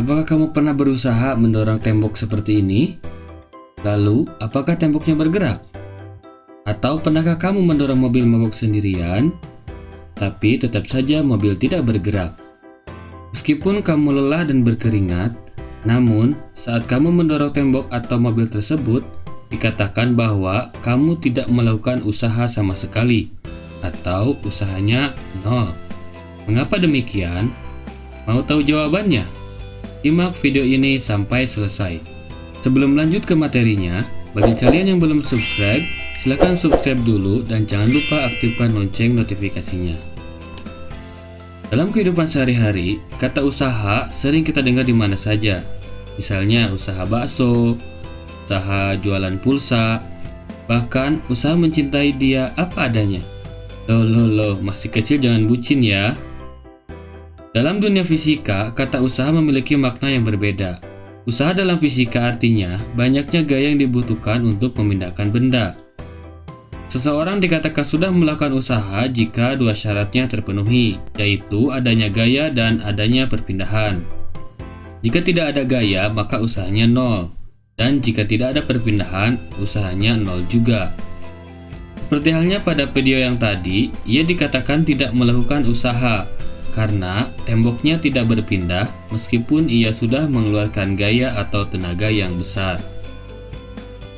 Apakah kamu pernah berusaha mendorong tembok seperti ini? Lalu, apakah temboknya bergerak? Atau pernahkah kamu mendorong mobil mogok sendirian, tapi tetap saja mobil tidak bergerak? Meskipun kamu lelah dan berkeringat, namun saat kamu mendorong tembok atau mobil tersebut, dikatakan bahwa kamu tidak melakukan usaha sama sekali, atau usahanya nol. Mengapa demikian? Mau tahu jawabannya? Simak video ini sampai selesai. Sebelum lanjut ke materinya, bagi kalian yang belum subscribe, silahkan subscribe dulu dan jangan lupa aktifkan lonceng notifikasinya. Dalam kehidupan sehari-hari, kata usaha sering kita dengar di mana saja. Misalnya usaha bakso, usaha jualan pulsa, bahkan usaha mencintai dia apa adanya. Loh, masih kecil jangan bucin ya. Dalam dunia fisika, kata usaha memiliki makna yang berbeda. Usaha dalam fisika artinya banyaknya gaya yang dibutuhkan untuk memindahkan benda. Seseorang dikatakan sudah melakukan usaha jika dua syaratnya terpenuhi, yaitu adanya gaya dan adanya perpindahan. Jika tidak ada gaya, maka usahanya nol. Dan jika tidak ada perpindahan, usahanya nol juga. Seperti halnya pada video yang tadi, ia dikatakan tidak melakukan usaha karena temboknya tidak berpindah meskipun ia sudah mengeluarkan gaya atau tenaga yang besar.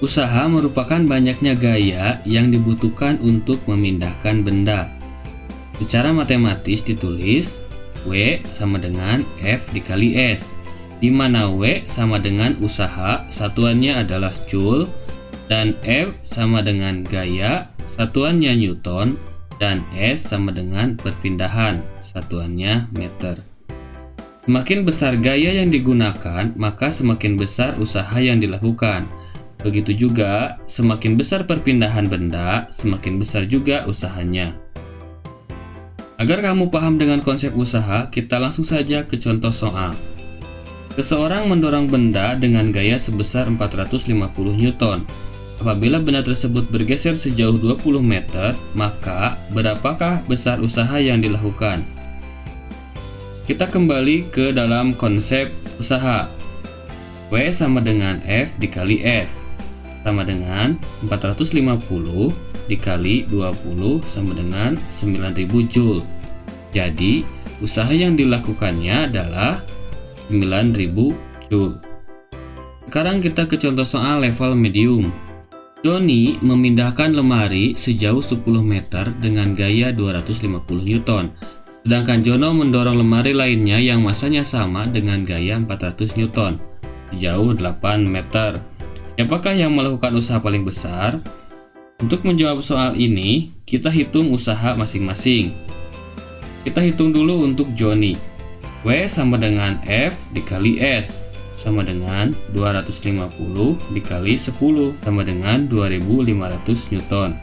Usaha merupakan banyaknya gaya yang dibutuhkan untuk memindahkan benda. Secara matematis ditulis W sama dengan F dikali S, di mana W sama dengan usaha, satuannya adalah Joule, dan F sama dengan gaya, satuannya Newton, dan S sama dengan perpindahan, satuannya meter. Semakin besar gaya yang digunakan, maka semakin besar usaha yang dilakukan. Begitu juga, semakin besar perpindahan benda, semakin besar juga usahanya. Agar kamu paham dengan konsep usaha, kita langsung saja ke contoh soal. Seseorang mendorong benda dengan gaya sebesar 450 Newton. Apabila benda tersebut bergeser sejauh 20 meter, maka berapakah besar usaha yang dilakukan? Kita kembali ke dalam konsep usaha. W sama dengan F dikali S, sama dengan 450 dikali 20 sama dengan 9000 Joule. Jadi, usaha yang dilakukannya adalah 9000 Joule. Sekarang kita ke contoh soal level medium. Johnny memindahkan lemari sejauh 10 meter dengan gaya 250 Newton. Sedangkan Jono mendorong lemari lainnya yang masanya sama dengan gaya 400 Newton sejauh 8 meter. Siapakah yang melakukan usaha paling besar? Untuk menjawab soal ini, kita hitung usaha masing-masing. Kita hitung dulu untuk Johnny. W sama dengan F dikali S, sama dengan 250 dikali 10 sama dengan 2500 Newton.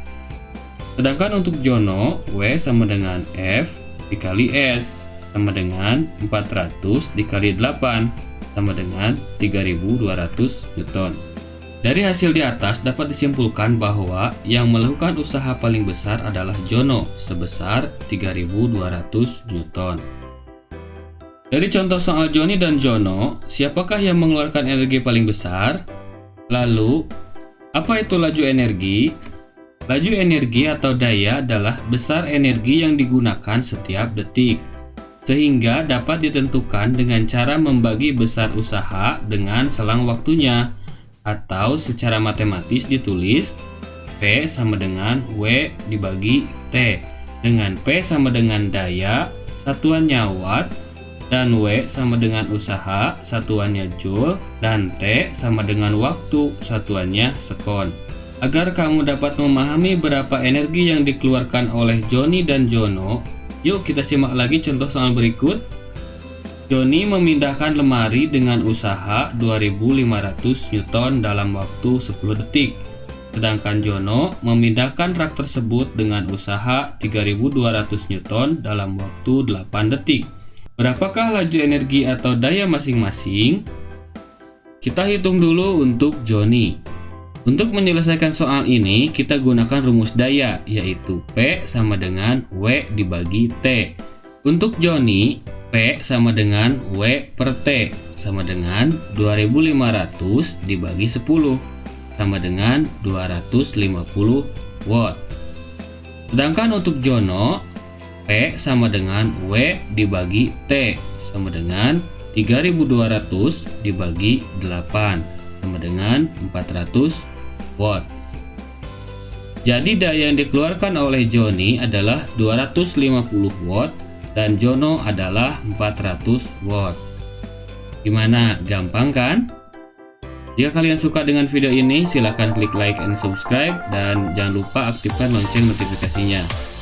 Sedangkan untuk Jono, W sama dengan F dikali S, sama dengan 400 dikali 8 sama dengan 3200 Newton. Dari hasil di atas dapat disimpulkan bahwa yang melakukan usaha paling besar adalah Jono sebesar 3200 Newton. Dari contoh soal Johnny dan Jono, siapakah yang mengeluarkan energi paling besar? Lalu, apa itu laju energi? Laju energi atau daya adalah besar energi yang digunakan setiap detik, sehingga dapat ditentukan dengan cara membagi besar usaha dengan selang waktunya, atau secara matematis ditulis P sama dengan W dibagi T, dengan P sama dengan daya, satuannya watt, dan W sama dengan usaha, satuannya Joule, dan T sama dengan waktu, satuannya sekon. Agar kamu dapat memahami berapa energi yang dikeluarkan oleh Johnny dan Jono, yuk kita simak lagi contoh soal berikut. Johnny memindahkan lemari dengan usaha 2500 Newton dalam waktu 10 detik. Sedangkan Jono memindahkan rak tersebut dengan usaha 3200 Newton dalam waktu 8 detik. Berapakah laju energi atau daya masing-masing? Kita hitung dulu untuk Johnny. Untuk menyelesaikan soal ini, kita gunakan rumus daya, yaitu P sama dengan W dibagi T. Untuk Johnny, P sama dengan W per T, sama dengan 2500 dibagi 10 sama dengan 250 watt. Sedangkan untuk Jono, P sama dengan W dibagi T sama dengan 3200 dibagi 8 sama dengan 400 watt. Jadi daya yang dikeluarkan oleh Joni adalah 250 watt dan Jono adalah 400 watt. Gimana? Gampang kan? Jika kalian suka dengan video ini, silahkan klik like and subscribe dan jangan lupa aktifkan lonceng notifikasinya.